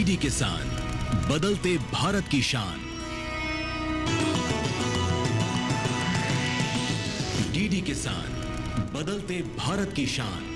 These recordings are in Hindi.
डीडी किसान, बदलते भारत की शान। डीडी किसान, बदलते भारत की शान।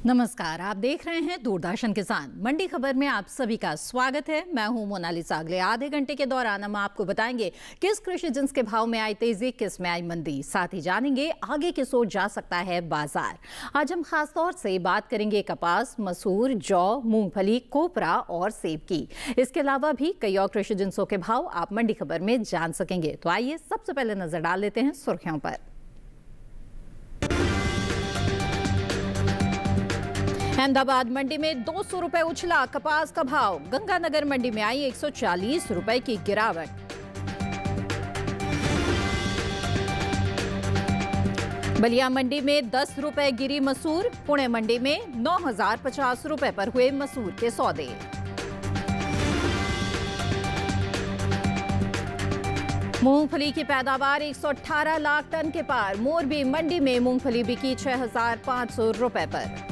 नमस्कार, आप देख रहे हैं दूरदर्शन किसान। मंडी खबर में आप सभी का स्वागत है। मैं हूं मोनालिसा। अगले आधे घंटे के दौरान हम आपको बताएंगे किस कृषि जिन्स के भाव में आई तेजी, किस में आई मंदी। साथ ही जानेंगे आगे किस ओर जा सकता है बाजार। आज हम खास तौर से बात करेंगे कपास, मसूर, जौ, मूंगफली, कोपरा और सेब की। इसके अलावा भी कई और कृषि जिन्सों के भाव आप मंडी खबर में जान सकेंगे। तो आइए सबसे पहले नजर डाल लेते हैं सुर्खियों पर। अहमदाबाद मंडी में 200 रुपए उछला कपास का भाव। गंगानगर मंडी में आई 140 रुपए की गिरावट। बलिया मंडी में 10 रुपए गिरी मसूर। पुणे मंडी में 9,050 रुपए पर हुए मसूर के सौदे। मूंगफली की पैदावार 118 लाख टन के पार। मोरबी मंडी में मूंगफली बिकी 6,500 रुपए पर।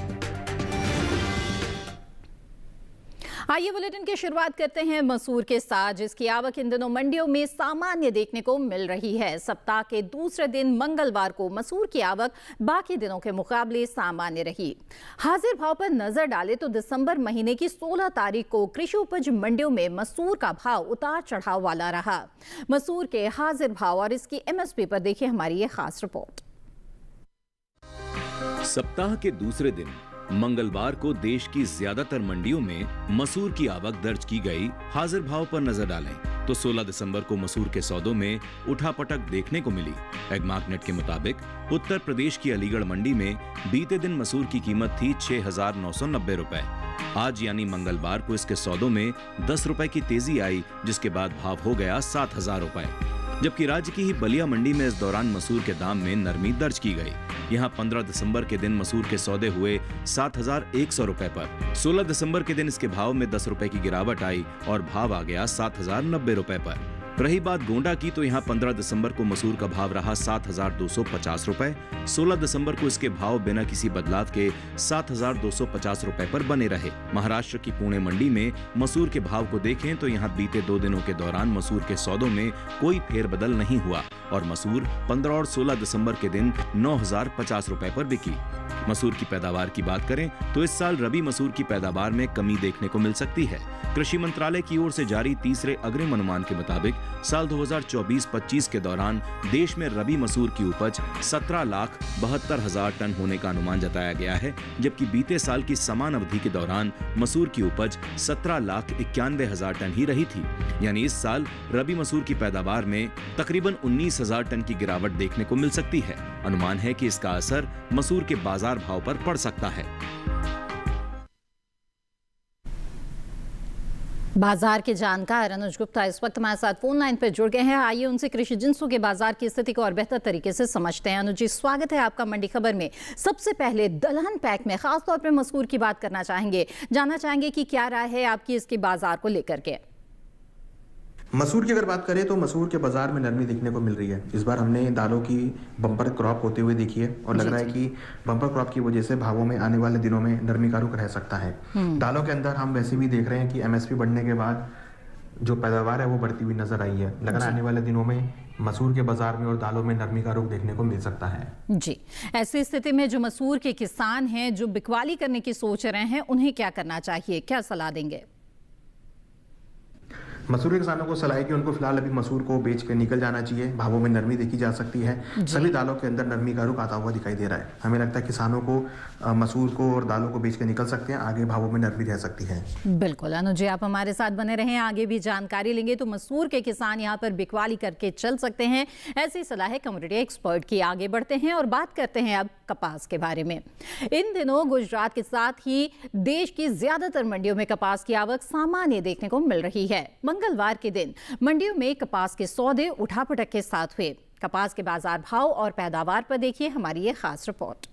आइए बुलेटिन की शुरुआत करते हैं मसूर के साथ, जिसकी आवक इन दिनों मंडियों में सामान्य देखने को मिल रही है। सप्ताह के दूसरे दिन मंगलवार को मसूर की आवक बाकी दिनों के मुकाबले सामान्य रही। हाजिर भाव पर नजर डालें तो दिसंबर महीने की 16 तारीख को कृषि उपज मंडियों में मसूर का भाव उतार चढ़ाव वाला रहा। मसूर के हाजिर भाव और इसकी एमएसपी पर देखिए हमारी ये खास रिपोर्ट। सप्ताह के दूसरे दिन मंगलवार को देश की ज्यादातर मंडियों में मसूर की आवक दर्ज की गई। हाजिर भाव पर नजर डालें तो 16 दिसंबर को मसूर के सौदों में उठापटक देखने को मिली। एगमार्कनेट के मुताबिक उत्तर प्रदेश की अलीगढ़ मंडी में बीते दिन मसूर की कीमत थी 6,990 रुपए। आज यानी मंगलवार को इसके सौदों में 10 रुपए की तेजी आई, जिसके बाद भाव हो गया 7,000 रुपए। जबकि राज्य की ही बलिया मंडी में इस दौरान मसूर के दाम में नरमी दर्ज की गई। यहाँ 15 दिसंबर के दिन मसूर के सौदे हुए 7,100 रुपए पर। 16 दिसंबर के दिन इसके भाव में 10 रुपए की गिरावट आई और भाव आ गया 7,090 रुपए पर। रही बात गोंडा की तो यहाँ 15 दिसंबर को मसूर का भाव रहा 7,250 रुपए। 16 दिसंबर को इसके भाव बिना किसी बदलाव के 7,250 रुपए पर बने रहे। महाराष्ट्र की पुणे मंडी में मसूर के भाव को देखें तो यहाँ बीते 2 दिनों के दौरान मसूर के सौदों में कोई फेरबदल नहीं हुआ और मसूर 15 और 16 दिसंबर के दिन 9,050 रुपए पर बिकी। मसूर की पैदावार की बात करें तो इस साल रबी मसूर की पैदावार में कमी देखने को मिल सकती है। कृषि मंत्रालय की ओर से जारी तीसरे अग्रिम अनुमान के मुताबिक साल 2024-25 के दौरान देश में रबी मसूर की उपज 17,72,000 टन होने का अनुमान जताया गया है, जबकि बीते साल की समान अवधि के दौरान मसूर की उपज 17,91,000 टन ही रही थी। यानी इस साल रबी मसूर की पैदावार में तकरीबन 19,000 टन की गिरावट देखने को मिल सकती है। अनुमान है कि इसका असर मसूर के बाजार भाव पर पड़ सकता है। बाजार के जानकार अनुज गुप्ता इस वक्त हमारे साथ फोन लाइन पर जुड़ गए हैं। आइए उनसे कृषि जिन्सों के बाजार की स्थिति को और बेहतर तरीके से समझते हैं। अनुज जी, स्वागत है आपका मंडी खबर में। सबसे पहले दलहन पैक में खास तौर पर मसूर की बात करना चाहेंगे, जानना चाहेंगे कि क्या राय है आपकी इसकी बाजार को लेकर के। मसूर की अगर बात करें तो मसूर के बाजार में नरमी देखने को मिल रही है। इस बार हमने दालों की बम्पर क्रॉप होते हुए देखी है और लग रहा है कि बम्पर क्रॉप की वजह से भावों में आने वाले दिनों में नरमी का रुख रह सकता है। दालों के अंदर हम वैसे भी देख रहे हैं कि एमएसपी बढ़ने के बाद जो पैदावार है वो बढ़ती हुई नजर आई है। लग रहा है आने वाले दिनों में मसूर के बाजार में और दालों में नरमी का रुख देखने को मिल सकता है। जी, ऐसी स्थिति में जो मसूर के किसान हैं, जो बिकवाली करने की सोच रहे हैं, उन्हें क्या करना चाहिए, क्या सलाह देंगे? मसूर के किसानों को सलाह है कि उनको फिलहाल अभी मसूर को बेच के निकल जाना चाहिए। भावों में नरमी देखी जा सकती है। सभी दालों के अंदर नरमी का रुख आता हुआ दिखाई दे रहा है। हमें लगता है किसानों को मसूर को और दालों को बेच के निकल सकते हैं। आगे भावों में नरमी रह सकती है। बिल्कुल अनुज जी, आप हमारे साथ बने रहें, आगे भी जानकारी लेंगे। तो मसूर के किसान यहाँ पर बिकवाली करके चल सकते हैं, ऐसी सलाह है कमोडिटी एक्सपर्ट की। आगे बढ़ते हैं और बात करते हैं अब कपास के बारे में। इन दिनों गुजरात के साथ ही देश की ज्यादातर मंडियों में कपास की आवक सामान्य देखने को मिल रही है। मंगलवार के दिन मंडियों में कपास के सौदे उठापटक के साथ हुए। कपास के बाजार भाव और पैदावार पर देखिए हमारी ये खास रिपोर्ट।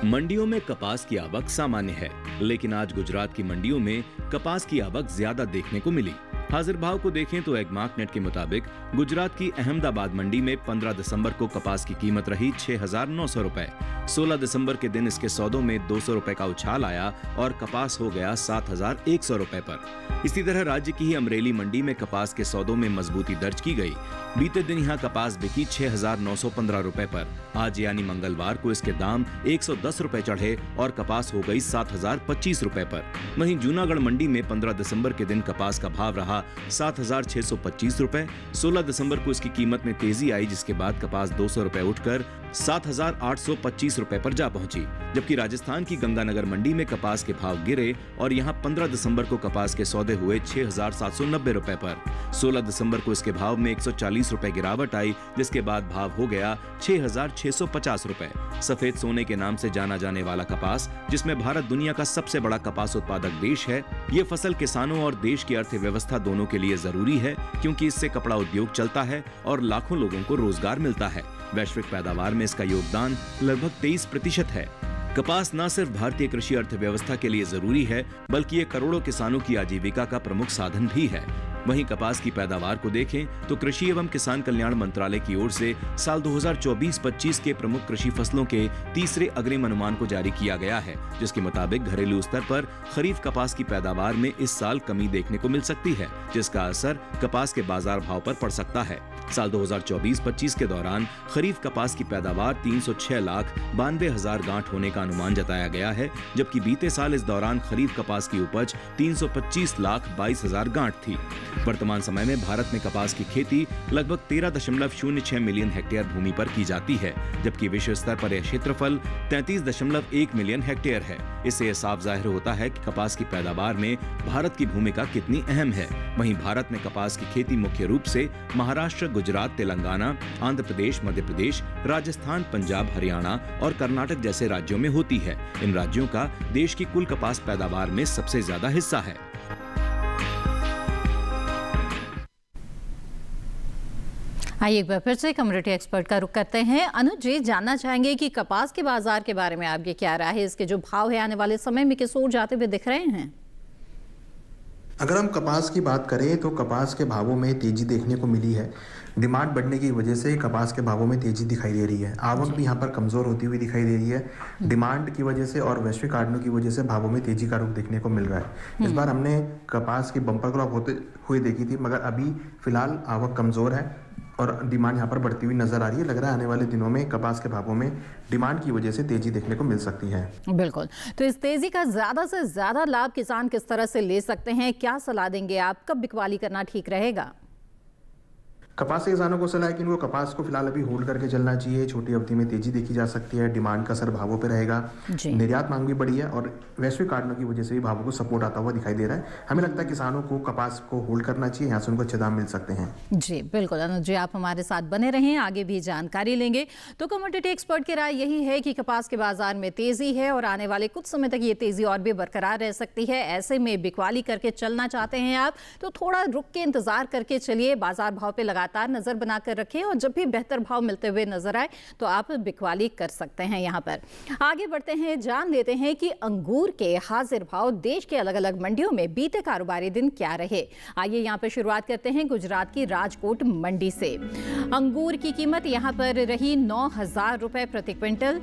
मंडियों में कपास की आवक सामान्य है, लेकिन आज गुजरात की मंडियों में कपास की आवक ज्यादा देखने को मिली। हाजिर भाव को देखें तो एग्मार्कनेट के मुताबिक गुजरात की अहमदाबाद मंडी में 15 दिसंबर को कपास की कीमत रही 6,900 रुपए। 16 दिसंबर के दिन इसके सौदों में 200 रुपए का उछाल आया और कपास हो गया 7,100 रुपए पर। इसी तरह राज्य की ही अमरेली मंडी में कपास के सौदों में मजबूती दर्ज की गई। बीते दिन यहाँ कपास बिकी 6,915 रुपए पर। आज यानी मंगलवार को इसके दाम 110 रुपए चढ़े और कपास हो गई 7,025 रुपए पर। वहीं जूनागढ़ मंडी में 15 दिसंबर के दिन कपास का भाव रहा 7,625 रुपए। 16 दिसंबर को इसकी कीमत में तेजी आई, जिसके बाद कपास 200 रुपए उठकर 7,825 रुपए पर जा पहुंची। जबकि राजस्थान की गंगानगर मंडी में कपास के भाव गिरे और यहां 15 दिसंबर को कपास के सौदे हुए 6,790 रुपए पर। 16 दिसंबर को इसके भाव में 140 रुपए गिरावट आई, जिसके बाद भाव हो गया 6,650 रुपए। सफेद सोने के नाम से जाना जाने वाला कपास, जिसमें भारत दुनिया का सबसे बड़ा कपास उत्पादक देश है, ये फसल किसानों और देश की अर्थव्यवस्था दोनों के लिए जरूरी है, क्योंकि इससे कपड़ा उद्योग चलता है और लाखों लोगों को रोजगार मिलता है। वैश्विक पैदावार में इसका योगदान लगभग 23% है। कपास न सिर्फ भारतीय कृषि अर्थव्यवस्था के लिए जरूरी है, बल्कि ये करोड़ों किसानों की आजीविका का प्रमुख साधन भी है। वहीं कपास की पैदावार को देखें तो कृषि एवं किसान कल्याण मंत्रालय की ओर से साल 2024-25 के प्रमुख कृषि फसलों के तीसरे अग्रिम अनुमान को जारी किया गया है, जिसके मुताबिक घरेलू स्तर पर खरीफ कपास की पैदावार में इस साल कमी देखने को मिल सकती है, जिसका असर कपास के बाजार भाव पर पड़ सकता है। साल 2024-25 के दौरान खरीफ कपास की पैदावार 306,92,000 गांठ होने का अनुमान जताया गया है, जबकि बीते साल इस दौरान खरीफ कपास की उपज 325,22,000 गांठ थी। वर्तमान समय में भारत में कपास की खेती लगभग 13.06 मिलियन हेक्टेयर भूमि पर की जाती है, जबकि विश्व स्तर पर यह क्षेत्रफल 33.1 मिलियन हेक्टेयर है। इससे यह साफ जाहिर होता है कि कपास की पैदावार में भारत की भूमिका कितनी अहम है। वहीं भारत में कपास की खेती मुख्य रूप से महाराष्ट्र, गुजरात, तेलंगाना, आंध्र प्रदेश, मध्य प्रदेश, राजस्थान, पंजाब, हरियाणा और कर्नाटक जैसे राज्यों में होती है। इन राज्यों का देश की कुल कपास पैदावार में सबसे ज्यादा हिस्सा है। आइए एक बार फिर से कम्युनिटी एक्सपर्ट का रुख करते हैं। अनुज जी, जानना चाहेंगे कि कपास के बाजार के बारे में आपकी क्या राय है? इसके जो भाव है आने वाले समय में किस ओर जाते हुए दिख रहे हैं? अगर हम कपास की बात करें तो कपास के भावों में तेजी देखने को मिली है। डिमांड बढ़ने की वजह से कपास के भावों में तेजी दिखाई दे रही है। आवक भी यहाँ पर कमज़ोर होती हुई दिखाई दे रही है। डिमांड की वजह से और वैश्विक कारणों की वजह से भावों में तेजी का रुख देखने को मिल रहा है। इस बार हमने कपास की बम्पर क्रॉप होते हुए देखी थी, मगर अभी फिलहाल आवक कमज़ोर है और डिमांड यहाँ पर बढ़ती हुई नजर आ रही है। लग रहा है आने वाले दिनों में कपास के भावों में डिमांड की वजह से तेजी देखने को मिल सकती है। बिल्कुल, तो इस तेजी का ज्यादा से ज्यादा लाभ किसान किस तरह से ले सकते हैं, क्या सलाह देंगे आप? कब बिकवाली करना ठीक रहेगा? कपास के किसानों को सलाह है कि इनको कपास को फिलहाल अभी होल्ड करके चलना चाहिए। छोटी अवधि में तेजी देखी जा सकती है, डिमांड का असर भावों पे रहेगा। निर्यात मांग भी बढ़ी है और वैश्विक कारणों की वजह से भी भावों को सपोर्ट आता हुआ दिखाई दे रहा है। हमें लगता है किसानों को कपास को होल्ड करना चाहिए, यहाँ से उनको अच्छे दाम मिल सकते हैं। जी बिल्कुल अनुज जी, आप हमारे साथ बने रहें, आगे भी जानकारी लेंगे। तो कमोडिटी एक्सपर्ट की राय यही है कि कपास के बाजार में तेजी है और आने वाले कुछ समय तक ये तेजी और भी बरकरार रह सकती है। ऐसे में बिकवाली करके चलना चाहते हैं आप तो थोड़ा रुक के इंतजार करके चलिए, बाजार भाव पे लगातार नजर बनाकर रखें और जब भी बेहतर भाव मिलते हुए नजर आए तो आप बिकवाली कर सकते हैं। यहाँ पर आगे बढ़ते हैं, जान लेते हैं कि अंगूर के हाजिर भाव देश के अलग अलग मंडियों में बीते कारोबारी दिन क्या रहे। आइए यहाँ पर शुरुआत करते हैं गुजरात की राजकोट मंडी से। अंगूर की कीमत यहाँ पर रही 9,000 रुपए प्रति क्विंटल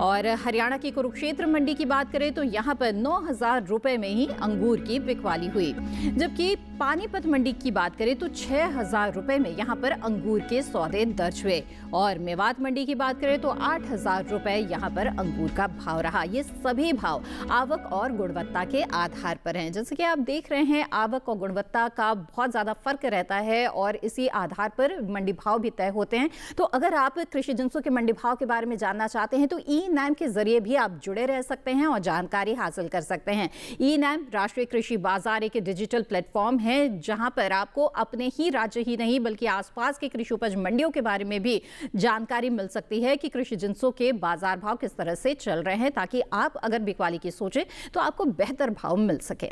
और हरियाणा की कुरुक्षेत्र मंडी की बात करें तो यहाँ पर 9,000 रुपए में ही अंगूर की बिकवाली हुई। जबकि पानीपत मंडी की बात करें तो 6,000 रुपए में यहाँ पर अंगूर के सौदे दर्ज हुए और मेवात मंडी की बात करें तो 8,000 रुपए यहाँ पर अंगूर का भाव रहा। ये सभी भाव आवक और गुणवत्ता के आधार पर हैं। जैसे कि आप देख रहे हैं, आवक और गुणवत्ता का बहुत ज्यादा फर्क रहता है और इसी आधार पर मंडी भाव भी तय होते हैं। तो अगर आप कृषि जिंसों के मंडी भाव के बारे में जानना चाहते हैं तो ई-नैम के जरिए भी आप जुड़े रह सकते हैं और जानकारी हासिल कर सकते हैं। ई-नैम राष्ट्रीय कृषि बाजार एक डिजिटल प्लेटफॉर्म है जहां पर आपको अपने ही राज्य ही नहीं बल्कि आसपास के कृषि उपज मंडियों के बारे में भी जानकारी मिल सकती है कि कृषि जिंसों के बाजार भाव किस तरह से चल रहे हैं, ताकि आप अगर बिकवाली की सोचें तो आपको बेहतर भाव मिल सके।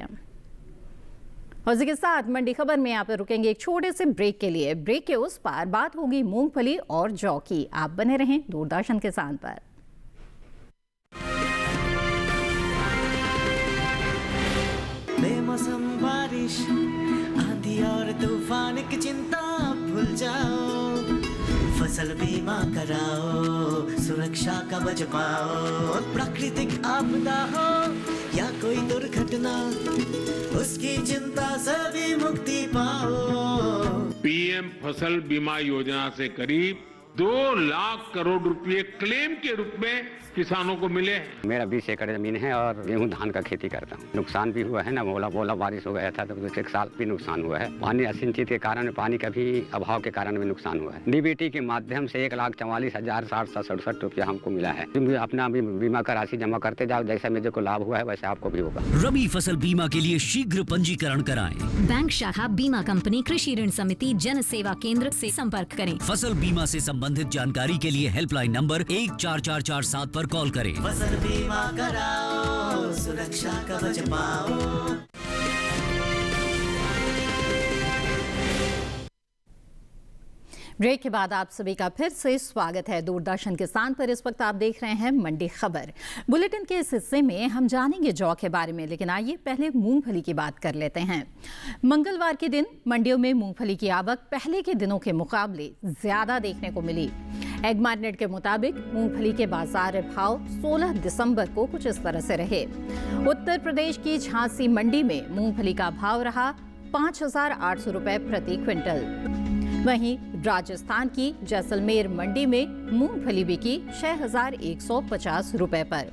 और इसी के साथ मंडी खबर में यहाँ पर रुकेंगे एक छोटे से ब्रेक के लिए। ब्रेक के उस पार बात होगी मूंगफली और जौ की। आप बने रहें दूरदर्शन किसान पर। बारिश आंधी और तूफान की चिंता भूल जाओ, फसल बीमा कराओ, सुरक्षा कवच पाओ। प्राकृतिक आपदा हो या कोई दुर्घटना, उसकी चिंता से भी मुक्ति पाओ। पीएम फसल बीमा योजना से करीब 2 लाख करोड़ रुपए क्लेम के रूप में किसानों को मिले हैं। मेरा 20 एकड़ जमीन है और गेहूं धान का खेती करता हूं। नुकसान भी हुआ है ना, बोला बारिश हो गया था तो एक साल भी नुकसान हुआ है। पानी असिंचित के कारण, पानी का भी अभाव के कारण भी नुकसान हुआ है। डीबीटी के माध्यम से 1,44,767 रुपया हमको मिला है। तुम भी अपना भी बीमा का राशि जमा करते जाओ, जैसा मेरे को लाभ हुआ है वैसे आपको भी होगा। रबी फसल बीमा के लिए शीघ्र पंजीकरण कराएं। बैंक शाखा, बीमा कंपनी, कृषि ऋण समिति, जन सेवा केंद्र से संपर्क करें। फसल बीमा से संबंधित जानकारी के लिए हेल्पलाइन नंबर 14447 पर कॉल करें। फसल बीमा कराओ, सुरक्षा कवच पाओ। ब्रेक के बाद आप सभी का फिर से स्वागत है। दूरदर्शन किसान पर इस वक्त आप देख रहे हैं मंडी खबर। बुलेटिन के इस हिस्से में हम जानेंगे जौ के बारे में, लेकिन आइए पहले मूंगफली की बात कर लेते हैं। मंगलवार के दिन मंडियों में मूंगफली की आवक पहले के दिनों के मुकाबले ज्यादा देखने को मिली। एग मार्केट के मुताबिक मूंगफली के बाजार भाव 16 दिसंबर को कुछ इस तरह से रहे। उत्तर प्रदेश की झांसी मंडी में मूंगफली का भाव रहा 5,800 रुपए प्रति क्विंटल। वहीं राजस्थान की जैसलमेर मंडी में मूंगफली बिकी 6,150 रुपए पर।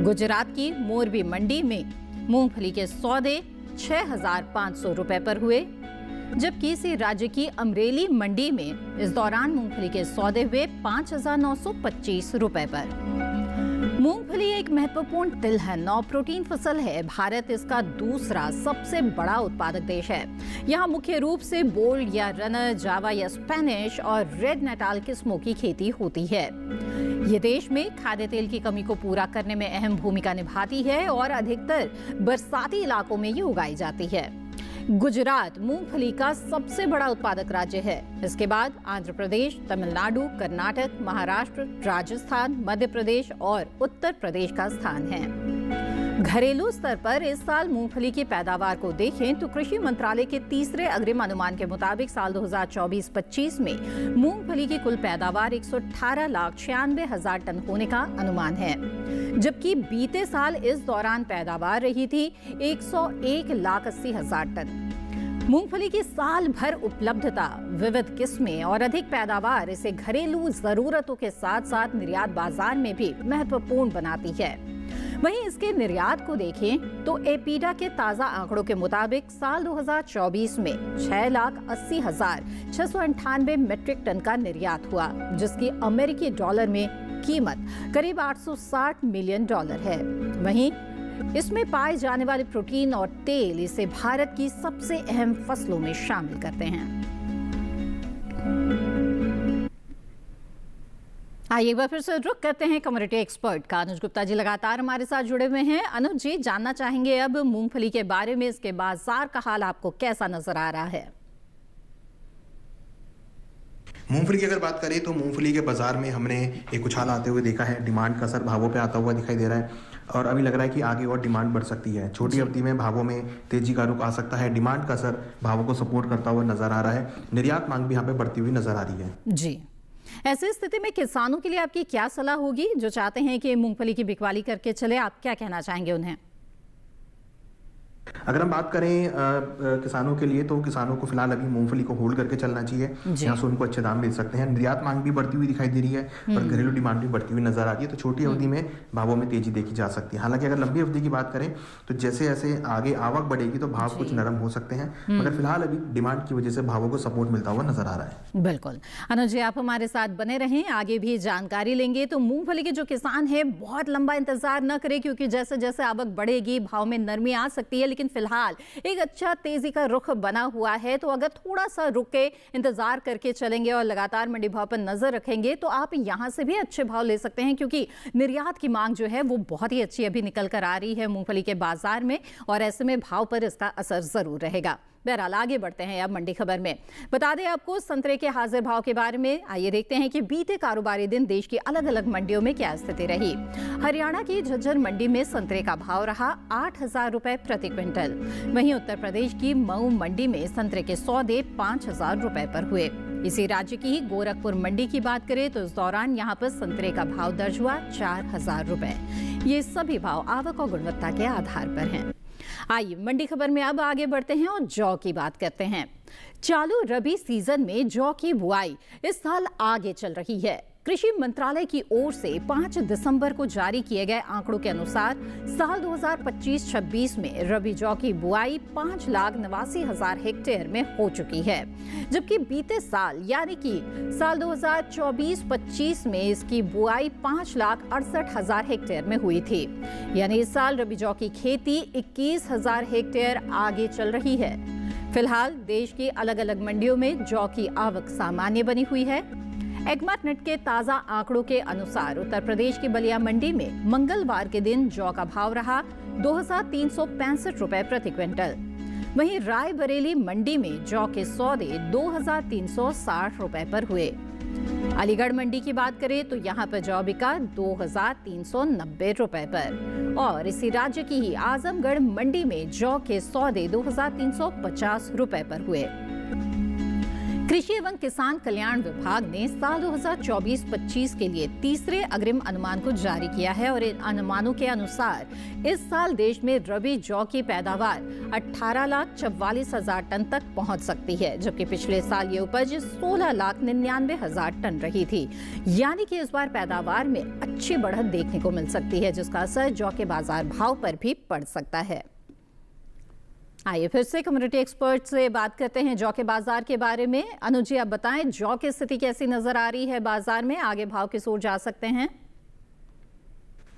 गुजरात की मोरबी मंडी में मूंगफली के सौदे 6,500 रुपए पर हुए, जबकि इसी राज्य की अमरेली मंडी में इस दौरान मूंगफली के सौदे हुए 5,925 रुपए पर। मूंगफली एक महत्वपूर्ण तिलहन और प्रोटीन फसल है। भारत इसका दूसरा सबसे बड़ा उत्पादक देश है। यहाँ मुख्य रूप से बोल्ड या रनर, जावा या स्पेनिश और रेड नेटाल किस्मों की खेती होती है। ये देश में खाद्य तेल की कमी को पूरा करने में अहम भूमिका निभाती है और अधिकतर बरसाती इलाकों में ये उगाई जाती है। गुजरात मूंगफली का सबसे बड़ा उत्पादक राज्य है। इसके बाद आंध्र प्रदेश, तमिलनाडु, कर्नाटक, महाराष्ट्र, राजस्थान, मध्य प्रदेश और उत्तर प्रदेश का स्थान है। घरेलू स्तर पर इस साल मूंगफली की पैदावार को देखें तो कृषि मंत्रालय के तीसरे अग्रिम अनुमान के मुताबिक साल 2024-25 में मूंगफली की कुल पैदावार 118,96,000 टन होने का अनुमान है, जबकि बीते साल इस दौरान पैदावार रही थी 101,80,000 टन। मूंगफली की साल भर उपलब्धता, विविध किस्में और अधिक पैदावार इसे घरेलू जरूरतों के साथ साथ निर्यात बाजार में भी महत्वपूर्ण बनाती है। वहीं इसके निर्यात को देखें तो एपीडा के ताजा आंकड़ों के मुताबिक साल 2024 में 6,80,698 मीट्रिक टन का निर्यात हुआ, जिसकी अमेरिकी डॉलर में कीमत करीब $860 मिलियन है। वहीं इसमें पाए जाने वाले प्रोटीन और तेल इसे भारत की सबसे अहम फसलों में शामिल करते हैं। आइए एक बार फिर से रुक करते हैं कमोडिटी एक्सपर्ट का। अनुज गुप्ता जी लगातार हमारे साथ जुड़े हुए हैं। अनुज जी, जानना चाहेंगे अब मूंगफली के बारे में, इसके बाजार का हाल आपको कैसा नजर आ रहा है? मूंगफली की अगर बात करें तो मूंगफली के बाजार में हमने एक उछाल आते हुए देखा है। डिमांड का असर भावों पे आता हुआ दिखाई दे रहा है और अभी लग रहा है कि आगे और डिमांड बढ़ सकती है। छोटी अवधि में भावों में तेजी का रुख आ सकता है। डिमांड का असर भावों को सपोर्ट करता हुआ नजर आ रहा है। निर्यात मांग भी यहाँ पे बढ़ती हुई नजर आ रही है। जी, ऐसी स्थिति में किसानों के लिए आपकी क्या सलाह होगी जो चाहते हैं कि मूंगफली की बिकवाली करके चले? आप क्या कहना चाहेंगे उन्हें? अगर हम बात करें किसानों के लिए तो किसानों को फिलहाल अभी मूंगफली को होल्ड करके चलना चाहिए। यहाँ से उनको अच्छे दाम मिल सकते हैं। निर्यात मांग भी बढ़ती हुई दिखाई दे रही है और घरेलू डिमांड भी बढ़ती हुई नजर आ रही है, तो छोटी अवधि में भावों में तेजी देखी जा सकती है। हालांकि अगर लंबी अवधि की बात करें तो जैसे जैसे आगे आवक बढ़ेगी तो भाव कुछ नरम हो सकते हैं, मगर फिलहाल अभी डिमांड की वजह से भावों को सपोर्ट मिलता हुआ नजर आ रहा है। बिल्कुल अनुज जी, आप हमारे साथ बने रहें, आगे भी जानकारी लेंगे। तो मूंगफली के जो किसान है बहुत लंबा इंतजार न करें, क्योंकि जैसे जैसे आवक बढ़ेगी भाव में नरमी आ सकती है। लेकिन फिलहाल एक अच्छा तेजी का रुख बना हुआ है, तो अगर थोड़ा सा रुक के इंतजार करके चलेंगे और लगातार मंडी भाव पर नजर रखेंगे तो आप यहां से भी अच्छे भाव ले सकते हैं, क्योंकि निर्यात की मांग जो है वो बहुत ही अच्छी अभी निकल कर आ रही है मूंगफली के बाजार में, और ऐसे में भाव पर इसका असर जरूर रहेगा। बहरहाल आगे बढ़ते हैं अब मंडी खबर में। बता दें आपको संतरे के हाजिर भाव के बारे में। आइए देखते हैं कि बीते कारोबारी दिन देश की अलग अलग मंडियों में क्या स्थिति रही। हरियाणा की झज्जर मंडी में संतरे का भाव रहा 8,000 रुपए प्रति क्विंटल। वहीं उत्तर प्रदेश की मऊ मंडी में संतरे के सौदे 5,000 रुपए पर हुए। इसी राज्य की ही गोरखपुर मंडी की बात करें तो इस दौरान यहां पर संतरे का भाव दर्ज हुआ 4,000 रुपए। ये सभी भाव आवक और गुणवत्ता के आधार पर हैं। आइए मंडी खबर में अब आगे बढ़ते हैं और जौ की बात करते हैं। चालू रबी सीजन में जौ की बुआई इस साल आगे चल रही है। कृषि मंत्रालय की ओर से 5 दिसंबर को जारी किए गए आंकड़ों के अनुसार साल 2025-26 में रबी जौ की बुआई 5,89,000 हेक्टेयर में हो चुकी है, जबकि बीते साल यानी कि साल 2024-25 में इसकी बुआई 5,68,000 हेक्टेयर में हुई थी। यानी इस साल रबी जौ की खेती 21,000 हेक्टेयर आगे चल रही है। फिलहाल देश की अलग अलग मंडियों में जौ की आवक सामान्य बनी हुई है। एग्मार्ट के ताजा आंकड़ों के अनुसार उत्तर प्रदेश की बलिया मंडी में मंगलवार के दिन जौ का भाव रहा 2,365 रुपए प्रति क्विंटल। वहीं रायबरेली मंडी में जौ के सौदे 2,360 रुपए पर हुए। अलीगढ़ मंडी की बात करें तो यहां पर जौ बिका 2,390 रुपए पर और इसी राज्य की ही आजमगढ़ मंडी में जौ के सौदे 2,350 रुपए पर हुए। कृषि एवं किसान कल्याण विभाग ने साल 2024-25 के लिए तीसरे अग्रिम अनुमान को जारी किया है और इन अनुमानों के अनुसार इस साल देश में रबी जौ की पैदावार 18,44,000 टन तक पहुंच सकती है, जबकि पिछले साल ये उपज 16,99,000 टन रही थी। यानी कि इस बार पैदावार में अच्छी बढ़त देखने को मिल सकती है, जिसका असर जौ के बाजार भाव पर भी पड़ सकता है। आइए फिर से कम्युनिटी एक्सपर्ट से बात करते हैं जौ के बाजार के बारे में। अनुज जी, आप बताएं जौ की स्थिति कैसी नजर आ रही है बाजार में, आगे भाव किस ओर जा सकते हैं?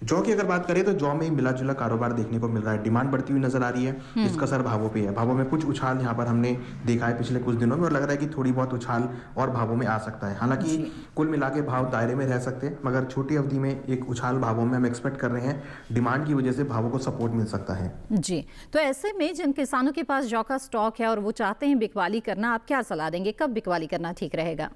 जौ की अगर बात करें तो जौ में मिला जुला कारोबार देखने को मिल रहा है। डिमांड बढ़ती हुई नजर आ रही है, इसका असर भावों पे है। भावों में कुछ उछाल यहाँ पर हमने देखा है पिछले कुछ दिनों में और लग रहा है कि थोड़ी बहुत उछाल और भावों में आ सकता है। हालांकि कुल मिला के भाव दायरे में रह सकते हैं, मगर छोटी अवधि में एक उछाल भावों में हम एक्सपेक्ट कर रहे हैं। डिमांड की वजह से भावों को सपोर्ट मिल सकता है। जी, तो ऐसे में जिन किसानों के पास जौ का स्टॉक है और वो चाहते हैं बिकवाली करना, आप क्या सलाह देंगे, कब बिकवाली करना ठीक रहेगा?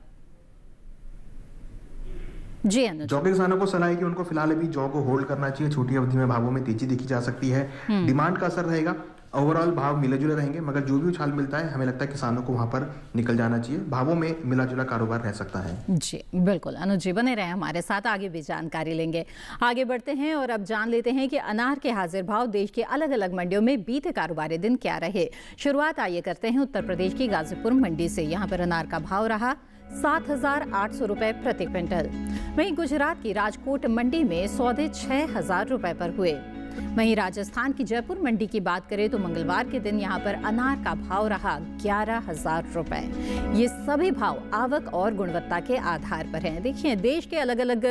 जी अनुज। जौ के किसानों को सलाह है कि उनको फिलहाल अभी जौ को होल्ड करना चाहिए। छोटी अवधि में भावों में तेजी देखी जा सकती है। डिमांड का असर रहेगा, ओवरऑल भाव मिले जुले रहेंगे, मगर जो भी उछाल मिलता है हमें लगता है किसानों को वहां पर निकल जाना चाहिए। भावों में मिला जुला कारोबार रह सकता है। जी बिल्कुल, अनुज जी बने रहे हमारे साथ, आगे भी जानकारी लेंगे। आगे बढ़ते हैं और अब जान लेते हैं कि अनार के हाजिर भाव देश के अलग अलग मंडियों में बीते कारोबारी दिन क्या रहे। शुरुआत आइए करते हैं उत्तर प्रदेश की गाजीपुर मंडी से। यहाँ पर अनार का भाव रहा 7,800 रुपए प्रति क्विंटल। वहीं गुजरात की राजकोट मंडी में सौदे 6,000 रुपए पर हुए। वहीं राजस्थान की जयपुर मंडी की बात करें तो मंगलवार के दिन यहां पर अनार का भाव रहा 11,000 रुपए। ये सभी भाव आवक और गुणवत्ता के आधार पर हैं। देखिए देश के अलग अलग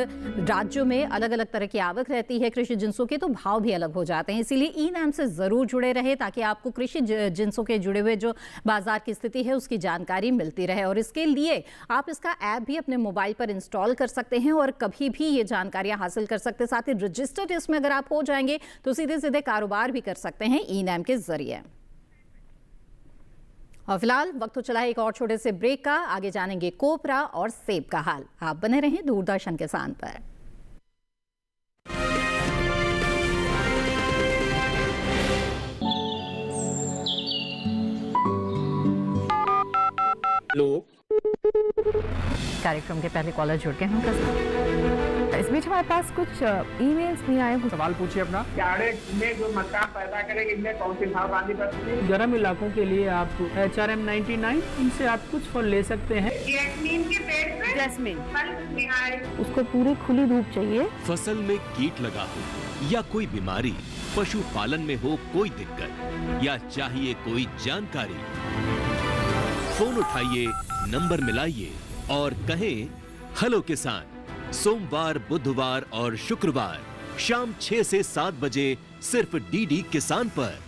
राज्यों में अलग अलग तरह की आवक रहती है कृषि जिंसों के, तो भाव भी अलग हो जाते हैं। इसीलिए ई-नैम से जरूर जुड़े रहे ताकि आपको कृषि जिंसों के जुड़े हुए जो बाजार की स्थिति है उसकी जानकारी मिलती रहे। और इसके लिए आप इसका ऐप भी अपने मोबाइल पर इंस्टॉल कर सकते हैं और कभी भी ये जानकारियां हासिल कर सकते हैं। साथ ही रजिस्टर्ड इसमें अगर आप हो जाएंगे तो सीधे सीधे कारोबार भी कर सकते हैं ई-नैम के जरिए। और फिलहाल वक्त तो चला है एक और छोटे से ब्रेक का। आगे जानेंगे कोपरा और सेब का हाल। आप बने रहें दूरदर्शन किसान पर। हेलो, कार्यक्रम के पहले कॉलर जुड़ गए हैं। इस बीच हमारे पास कुछ ईमेल्स भी आए। सवाल पूछिए अपना। जाड़े में जो मक्का पैदा करेगी इनमें कौन सी सावधानी बरतनी है? गर्म इलाकों के लिए आप HRM 99 इनसे आप कुछ फल ले सकते हैं। जैस्मीन के पेड़ पे जैस्मीन फल निहार, उसको पूरी खुली धूप चाहिए। फसल में कीट लगा हो या कोई बीमारी, पशुपालन में हो कोई दिक्कत या चाहिए कोई जानकारी, फोन उठाइए, नंबर मिलाइए और कहें हेलो किसान। सोमवार, बुधवार और शुक्रवार शाम 6 से 7 बजे सिर्फ डीडी किसान पर।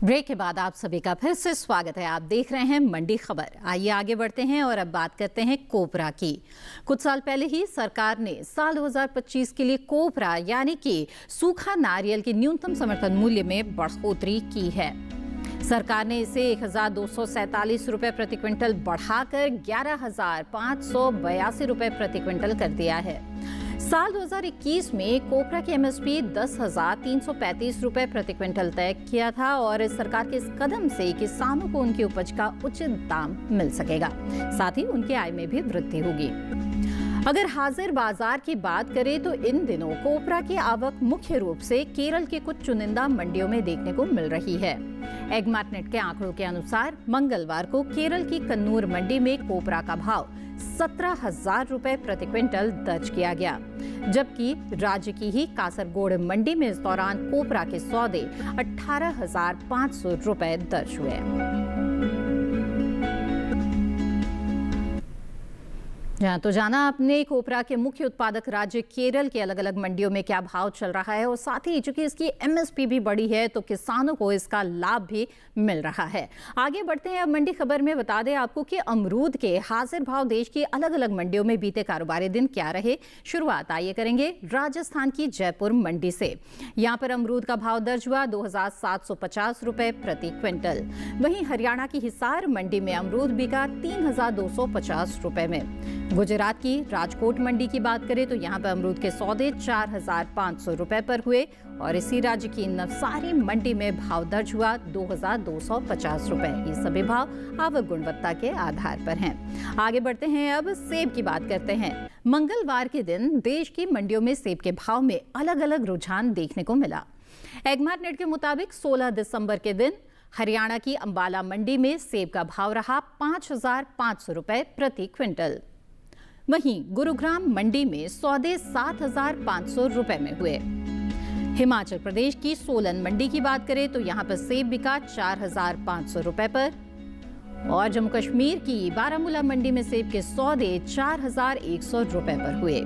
ब्रेक के बाद आप सभी का फिर से स्वागत है। आप देख रहे हैं मंडी खबर। आइए आगे बढ़ते हैं और अब बात करते हैं कोपरा की। कुछ साल पहले ही सरकार ने साल 2025 के लिए कोपरा यानी कि सूखा नारियल के न्यूनतम समर्थन मूल्य में बढ़ोतरी की है। सरकार ने इसे 1247 रुपए प्रति क्विंटल बढ़ाकर 11,582 रुपए प्रति क्विंटल कर दिया है। साल 2021 में कोपरा की एमएसपी 10,335 रुपए प्रति क्विंटल तय किया था और सरकार के इस कदम से किसानों को उनकी उपज का उचित दाम मिल सकेगा, साथ ही उनकी आय में भी वृद्धि होगी। अगर हाजिर बाजार की बात करें तो इन दिनों कोपरा की आवक मुख्य रूप से केरल के कुछ चुनिंदा मंडियों में देखने को मिल रही है। एगमार्टनेट के आंकड़ों के अनुसार मंगलवार को केरल की कन्नूर मंडी में कोपरा का भाव 17,000 रुपए प्रति क्विंटल दर्ज किया गया, जबकि राज्य की ही कासरगोड मंडी में इस दौरान कोपरा के सौदे 18,500 रुपए दर्ज हुए। तो जाना आपने कोपरा के मुख्य उत्पादक राज्य केरल के अलग अलग मंडियों में क्या भाव चल रहा है और साथ ही चूंकि इसकी एमएसपी भी बढ़ी है तो किसानों को इसका लाभ भी मिल रहा है। आगे बढ़ते हैं। अब मंडी खबर में बता दें आपको कि अमरूद के हाजिर भाव देश की अलग अलग मंडियों में बीते कारोबारी दिन क्या रहे। शुरुआत आइए करेंगे राजस्थान की जयपुर मंडी से। यहाँ पर अमरूद का भाव दर्ज हुआ 2,750 रुपए प्रति क्विंटल। वहीं हरियाणा की हिसार मंडी में अमरूद बिका 3,250 रुपए में। गुजरात की राजकोट मंडी की बात करें तो यहाँ पर अमरूद के सौदे 4,500 रुपए पर हुए और इसी राज्य की नवसारी मंडी में भाव दर्ज हुआ 2,250 रुपए। ये सभी भाव आवक गुणवत्ता के आधार पर हैं। आगे बढ़ते हैं। अब सेब की बात करते हैं। मंगलवार के दिन देश की मंडियों में सेब के भाव में अलग अलग रुझान देखने को मिला। एगमार्टनेट के मुताबिक 16 दिसंबर के दिन हरियाणा की अंबाला मंडी में सेब का भाव रहा 5,500 रुपए प्रति क्विंटल। वहीं गुरुग्राम मंडी में सौदे 7,500 रुपए में हुए। हिमाचल प्रदेश की सोलन मंडी की बात करें तो यहाँ पर सेब बिका 4,500 रुपए पर और जम्मू कश्मीर की बारामूला मंडी में सेब के सौदे 4,100 रुपए पर हुए।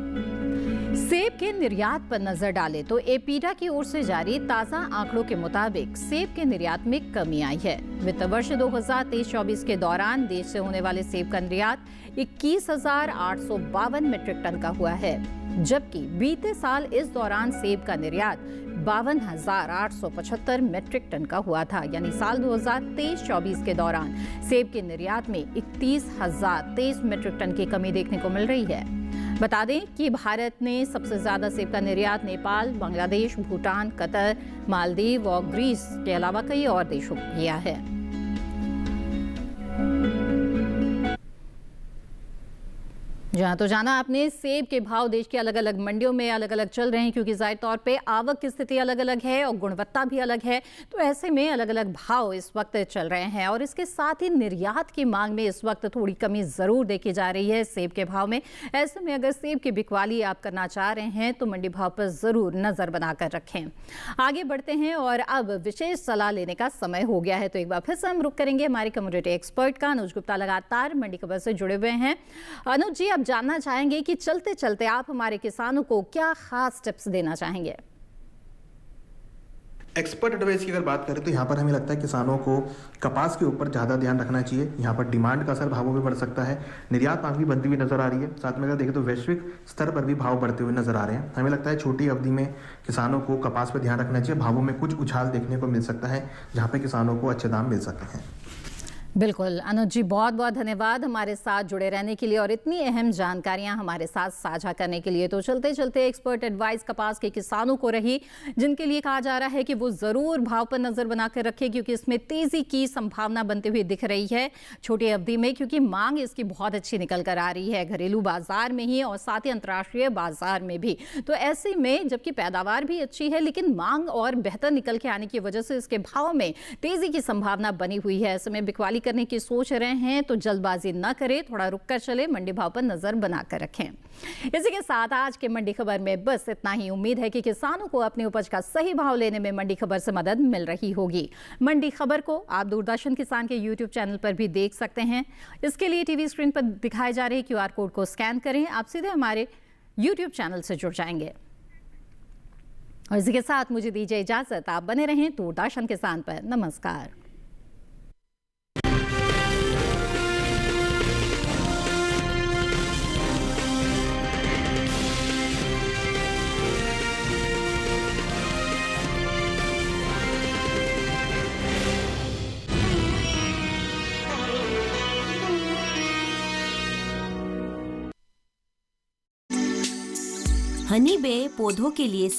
सेब के निर्यात पर नजर डालें तो एपीडा की ओर से जारी ताजा आंकड़ों के मुताबिक सेब के निर्यात में कमी आई है। वित्त वर्ष 2023-24 के दौरान देश से होने वाले सेब का निर्यात 21,852 मीट्रिक टन का हुआ है, जबकि बीते साल इस दौरान सेब का निर्यात 52,875 मीट्रिक टन का हुआ था। यानी साल 2023-24 के दौरान सेब के निर्यात में 31,023 मीट्रिक टन की कमी देखने को मिल रही है। बता दें कि भारत ने सबसे ज्यादा सेब का निर्यात नेपाल, बांग्लादेश, भूटान, कतर, मालदीव और ग्रीस के अलावा कई और देशों को किया है। जहाँ तो जाना आपने सेब के भाव देश के अलग अलग मंडियों में अलग अलग चल रहे हैं, क्योंकि जाहिर तौर पे आवक की स्थिति अलग अलग है और गुणवत्ता भी अलग है, तो ऐसे में अलग अलग भाव इस वक्त चल रहे हैं। और इसके साथ ही निर्यात की मांग में इस वक्त थोड़ी कमी जरूर देखी जा रही है सेब के भाव में। ऐसे में अगर सेब की बिकवाली आप करना चाह रहे हैं तो मंडी भाव पर जरूर नजर बनाकर रखें। आगे बढ़ते हैं और अब विशेष सलाह लेने का समय हो गया है, तो एक बार फिर से हम रुक करेंगे हमारे कम्युनिटी एक्सपर्ट का। अनुज गुप्ता लगातार मंडी खबर से जुड़े हुए हैं। अनुज जी, जानना चाहेंगे कि चलते चलते आप हमारे किसानों को क्या खास टिप्स देना चाहेंगे? एक्सपर्ट एडवाइस की अगर बात करें तो यहाँ पर हमें लगता है किसानों को कपास के ऊपर ज़्यादा ध्यान रखना चाहिए। यहाँ पर डिमांड का असर भावों में बढ़ सकता है, निर्यात मांग भी बनती हुई नजर आ रही है। साथ में अगर देखें तो वैश्विक स्तर पर भी भाव बढ़ते हुए नजर आ रहे हैं। हमें लगता है छोटी अवधि में किसानों को कपास पर ध्यान रखना चाहिए। भावों में कुछ उछाल देखने को मिल सकता है जहाँ पर किसानों को अच्छे दाम मिल सकते हैं। बिल्कुल अनुज जी, बहुत बहुत धन्यवाद हमारे साथ जुड़े रहने के लिए और इतनी अहम जानकारियां हमारे साथ साझा करने के लिए। तो चलते चलते एक्सपर्ट एडवाइस कपास के किसानों को रही, जिनके लिए कहा जा रहा है कि वो जरूर भाव पर नजर बनाकर रखें, क्योंकि इसमें तेजी की संभावना बनती हुई दिख रही है छोटी अवधि में, क्योंकि मांग इसकी बहुत अच्छी निकल कर आ रही है घरेलू बाजार में ही और साथ ही अंतर्राष्ट्रीय बाजार में भी। तो ऐसे में जबकि पैदावार भी अच्छी है लेकिन मांग और बेहतर निकल के आने की वजह से इसके भाव में तेजी की संभावना बनी हुई है। ऐसे में बिकवाली करने की सोच रहे हैं तो जल्दबाजी न करें, थोड़ा रुक कर चले, मंडी भाव पर नजर बनाकर रखें। इसी के साथ आज के मंडी खबर में बस इतना ही। उम्मीद है कि किसानों को अपनी उपज का सही भाव लेने में मंडी खबर से मदद मिल रही होगी। मंडी खबर को आप दूरदर्शन किसान के YouTube चैनल पर भी देख सकते हैं। इसके लिए टीवी स्क्रीन पर दिखाए जा रहे QR कोड को स्कैन करें, आप सीधे हमारे YouTube चैनल से जुड़ जाएंगे। और इसी के साथ मुझे दीजिए इजाजत। आप बने रहें दूरदर्शन किसान पर। नमस्कार। हनी बे पौधों के लिए